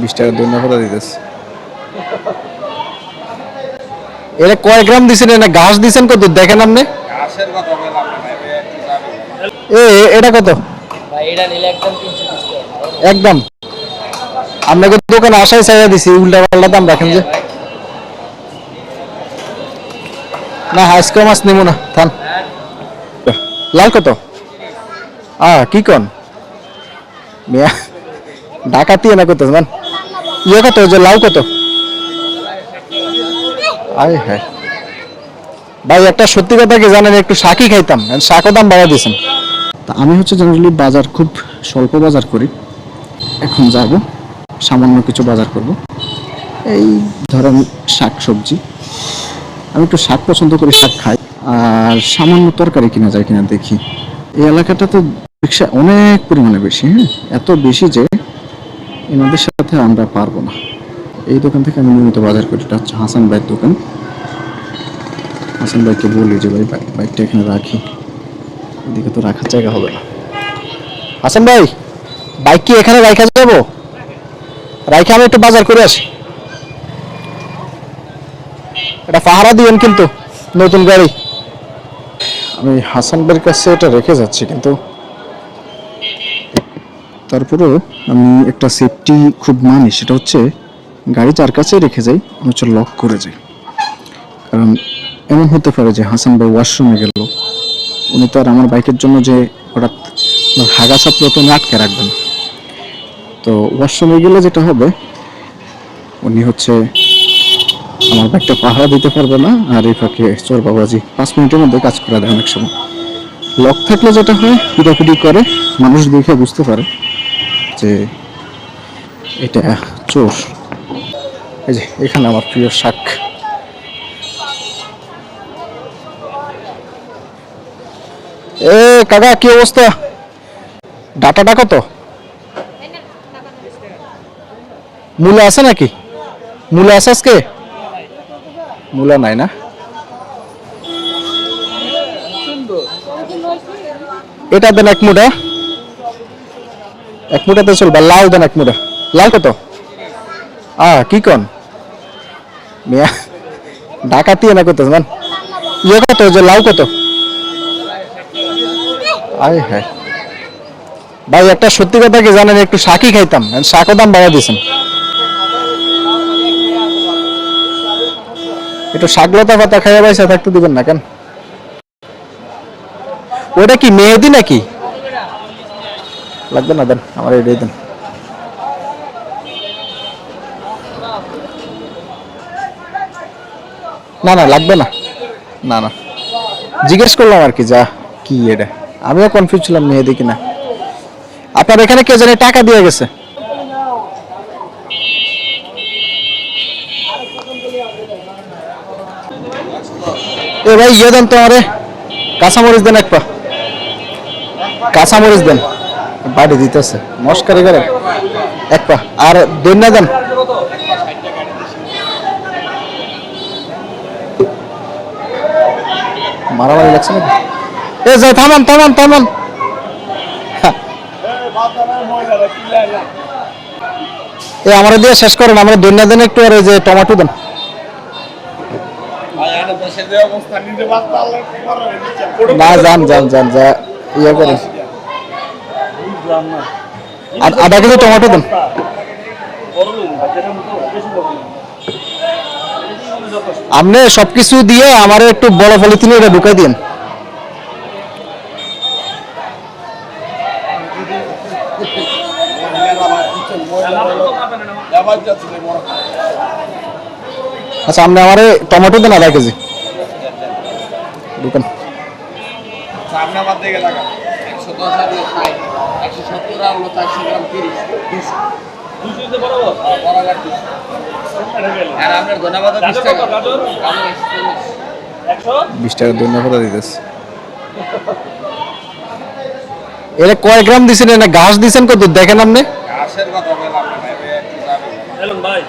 20 টাকা দৈন্য কথা দিতেছে। এটা কয় গ্রাম দিছেন? না ঘাস দিছেন কত দেখেন আপনি? ঘাসের কথা বললাম না ভাই, এটা কত ভাই? এটা নিলে একদম 320 টাকা একদম। আপনাকে দোকানে আসাই চাইয়া দিছি, উল্টা পাল্টা দাম রাখেন যে। না আজকে মাছ নেবো না, থান। লাল কত? কি কন মিয়া, ডাকাতি না করতেছ মান। ইয়ে কত, যে লাউ কত? আয় হ্যাঁ ভাই, একটা সত্যি কথা কি জানেন, একটু শাকই খাইতাম, শাকও দাম বাড়া দিয়েছেন। তা আমি হচ্ছে জেনারেলি বাজার খুব স্বল্প বাজার করি। এখন যাব সামান্য কিছু বাজার করব, এই ধরেন শাক সবজি। আমি একটু শাক পছন্দ করি, শাক খাই। আর সামান্য তরকারি কিনা যায় কিনা দেখি। এই এলাকাটা তো রিক্সা অনেক পরিমাণে বেশি, হ্যাঁ এত বেশি যে এনাদের সাথে আমরা পারবো না। এই দোকান থেকে আমি নিয়মিত বাজার করি। এটা হচ্ছে হাসান ভাইয়ের দোকান। হাসান ভাইকে বলি যে ভাই বাইকটা এখানে রাখি, এদিকে তো রাখার জায়গা হবে না। হাসান ভাই, বাইক কি এখানে রাখা যাবো? রাখে আমি একটু বাজার করে আসি। এটা পাহারা দিবেন কিন্তু, নতুন গাড়ি। আমি হাসান ভাইয়ের কাছে এটা রেখে যাচ্ছি, কিন্তু তারপরেও আমি একটা সেফটি খুব মানি, সেটা হচ্ছে গাড়ি যার কাছে রেখে যাই আমি হচ্ছে লক করে যাই। কারণ এমন হতে পারে যে হাসান ভাই ওয়াশরুমে গেল, উনি তো আর আমার বাইকের জন্য যে হঠাৎ হাগা ছাপলো তো উনি আটকে রাখবেন। তো ওয়াশরুমে গেলে যেটা হবে, উনি হচ্ছে আমার বাইকটা পাহারা দিতে পারবে না, আর এই ফাঁকে চোর বাবাজি 5 মিনিটের মধ্যে কাজ করে দেয় অনেক সময়। লক থাকলে যেটা হয়, পিটাপিটি করে, মানুষ দেখে বুঝতে পারে যে এটা চোর। এই যে এখানে আমার প্রিয় শাক। কাকা কি অবস্থা? ডাটাটা কত? মূলা আছে নাকি? মূলা আছে আজকে? মূলা নাই না? এটা দেন এক মুঠা, এক মুঠাতে চলবে। লাউ দেন এক মুঠা। লাউ কত? কি কন মিয়া, ডাকাতি না করতেছ মান। ইয়ে কত, যে লাউ কত? আয় হ্যাঁ ভাই, একটা সত্যি কথা কি জানেন, একটু শাকই খাইতাম, শাকও দাম বাড়া দিয়েছেন। একটু শাক লতা পাতা খাইয়া পয়সা থাকতে দিবেন না কেন? ওটা কি মেহেদি নাকি? লাগবে না, দেন আমার এটাই দেন। না না লাগবে না, না না জিজ্ঞেস করলাম আর কি, যা কি এটা, আমিও কনফিউজ ছিলাম মেহেদি কিনা। আপনার এখানে কে জানে টাকা দিয়ে গেছে। এ ভাই ইয়ে দেন তো আমারে, কাঁচামরিচ দেন এক পা, কাঁচামরিচ দেন। বাড়ি দিতেছে মস্কারি করে এক পা। আর দইনা দেন। মারামারি লাগছে নাকি? এ যাই, থামান থামান থামান। এ আমরা দিয়ে শেষ করেন, আমরা দইনা দেন একটু, আর ওই যে টমেটো দেন। না যান যান যান, যা ইয়ে করেন। আধা কেজি টমেটো দেন। আপনি সবকিছু দিয়ে আমার একটু বড় পলিথিনে এটা ঢুকাই দিন। আচ্ছা, আপনি আমার টমেটো দেন আধা কেজি ঢুকান। বিশ টাকা ধন্যবাদ দিতেছে। এটা কয় গ্রাম দিছেন? না ঘাস দিছেন কত দেখেন আপনি? ঘাসের কথা বললাম না ভাই।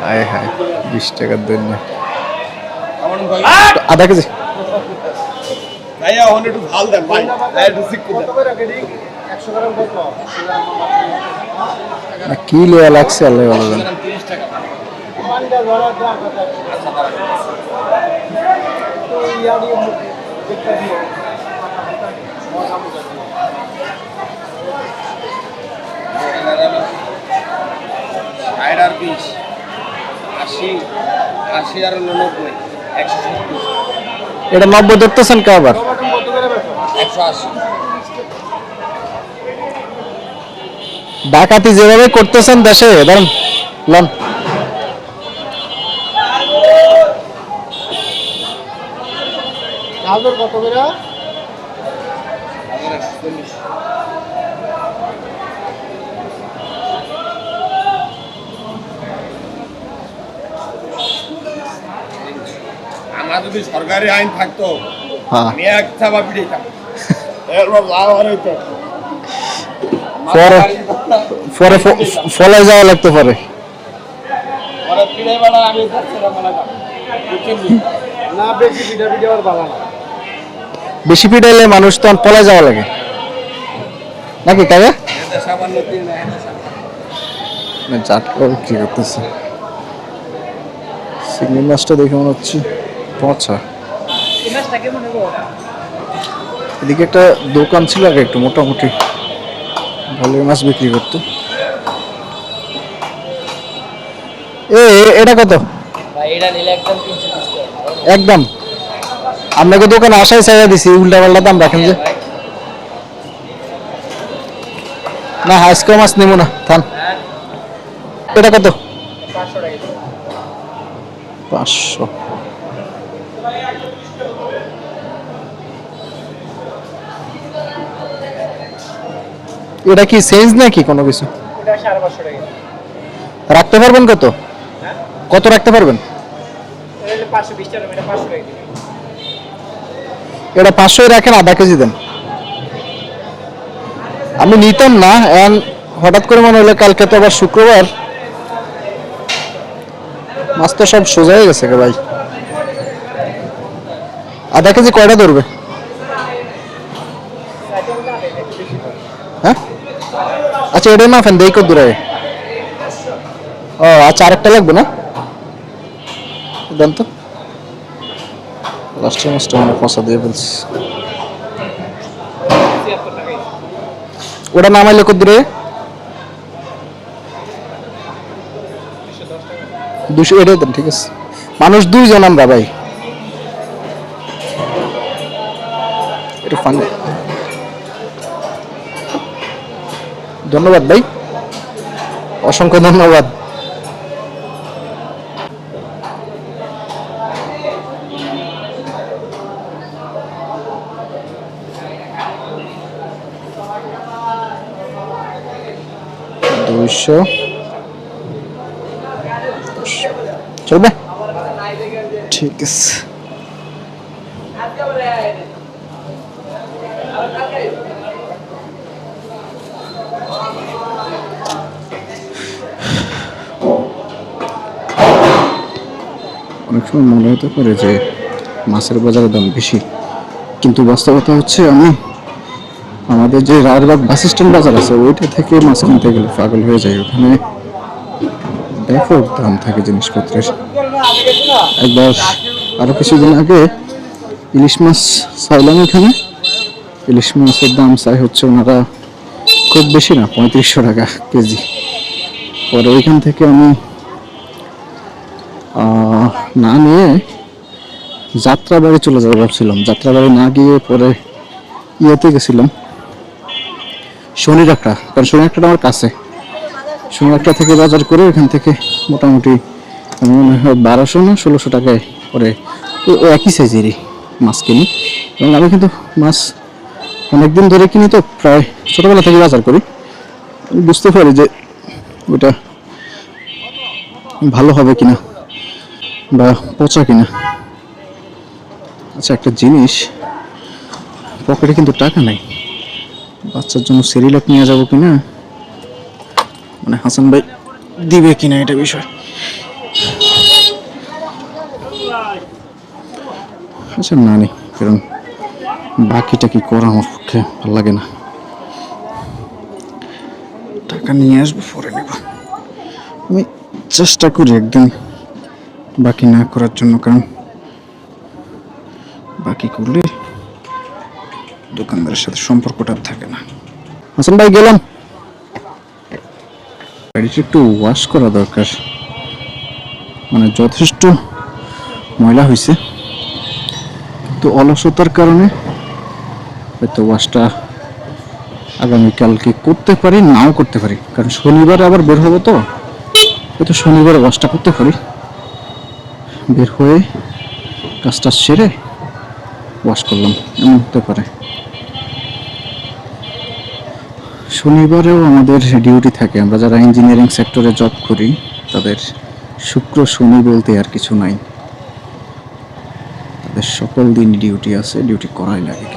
হায় হায়, 20 টাকার দৈন্য আধা কেজি। ভাইয়া ওখানে একটু ঝাল দেন ভাই, একটু সিক দেন। কত করে কেজি? 100 গ্রাম কত? কি লেয়া লাগছে আল্লাহ ভালো জানে। এটা 90 ধরতেছেন কে আবার? 180। ডাকাতি যেভাবে করতেছেন দেশে ধরুন লন। কত করে? আমার যদি সরকারি আইন থাকতো আমি এক চাপা পিড়িতাম, এরপর লাভ আর হইতো। পরে ফলে যাওয়া লাগতে পারে। বেশি পিটাইলে মানুষ তো পলে যাওয়া লাগে নাকি কাকা? কি করতেছে চিংড়ি মাছটা দেখে মনে হচ্ছে পচা। এদিকে একটা দোকান ছিল আগে, একটু মোটামুটি ভালো মাছ বিক্রি করতো। এটা কত? একদম আপনাকে দোকানে আসাই চাইয়া দিছি, উল্টা পাল্টা দাম রাখেন যে। না আজকে মাছ নেবো না, থান। এটা কত? 500। এটা কি চেঞ্জ নাকি কোনো কিছু? রাখতে পারবেন কত? কত রাখতে পারবেন? এটা 500 রাখেন, আধা কেজি দেন। আমি নিতাম না, এখন হঠাৎ করে মনে হলো কালকে তো আবার শুক্রবার, মাছ তো সব সোজা হয়ে গেছে ভাই। আধা কেজি কয়টা ধরবে? হ্যাঁ আচ্ছা, এটাই মাফেন দেই কত দূরে। ও আচ্ছা, আরেকটা লাগবে না? দেন তো। লাস্টের মাছটা মানে পচা দিয়ে বলছি। ওটা নামাইলে কত দূরে? 200। এটাই দেন, ঠিক আছে। মানুষ 2 জন আমরা ভাই। এটা ফানি। ধন্যবাদ ভাই, অসংখ্য ধন্যবাদ। চলবে, ঠিক আছে। অনেক সময় মনে হতে পারে যে মাছের বাজারের দাম বেশি, কিন্তু বাস্তবতা হচ্ছে আমাদের যে রায়েরবাগ বাস স্ট্যান্ড বাজার আছে ওইটা থেকে মাছ কিনতে গেলে পাগল হয়ে যায়। ওখানে ব্যাপক দাম থাকে জিনিসপত্রের। একবার আরো কিছুদিন আগে ইলিশ মাছ চাইলাম, এখানে ইলিশ মাছের দাম চাই হচ্ছে ওনারা খুব বেশি না, 3500 টাকা কেজি। পরে ওইখান থেকে আমি না নিয়ে যাত্রাবাড়ি চলে যাবো ভাবছিলাম। যাত্রাবাড়ি না গিয়ে পরে ইয়েতে গেছিলাম শনিরাকড়া, কারণ শনিরাকড়াটা আমার কাছে। শনিরাকড়া থেকে বাজার করে ওইখান থেকে মোটামুটি আমি মনে হয় 1200 না 1600 টাকায় পরে একই সাইজেরই মাছ কিনি। এবং আমি কিন্তু মাছ অনেকদিন ধরে কিনি, তো প্রায় ছোটোবেলা থেকে বাজার করি। আমি বুঝতে পারি যে ওটা ভালো হবে কিনা বা পচা কিনা। আচ্ছা, একটা জিনিস, পকেটে কিন্তু টাকা নাই, বাচ্চার জন্য সেরিলাক নিয়ে যাবো কিনা, মানে হাসান ভাই দিবে কিনা এটা বিষয়। আচ্ছা না নেই, কারণ বাকিটা কি করা আমার পক্ষে ভালো লাগে না। টাকা নিয়ে আসবো, পরে নেব। আমি চেষ্টা করি একদম বাকি না করার জন্য, কারণ বাকি করলে দোকানদারের সাথে সম্পর্কটা থাকে না। হাসান ভাই গেলাম, গাড়িটা একটু ওয়াশ করা দরকার, মানে যথেষ্ট ময়লা হয়েছে, কিন্তু অলসতার কারণে হয়তো ওয়াশটা আগামীকালকে করতে পারি, নাও করতে পারি, কারণ শনিবারে আবার বের হবো, তো হয়তো শনিবারে ওয়াশটা করতে পারি, বের হয়ে কাজটা সেরে ওয়াশ করলাম, এমন হতে পারে। শনিবারেও আমাদের ডিউটি থাকে, আমরা যারা ইঞ্জিনিয়ারিং সেক্টরে জব করি তাদের শুক্র শনি বলতে আর কিছু নাই, তাদের সকল দিন ডিউটি আছে, ডিউটি করাই লাগে।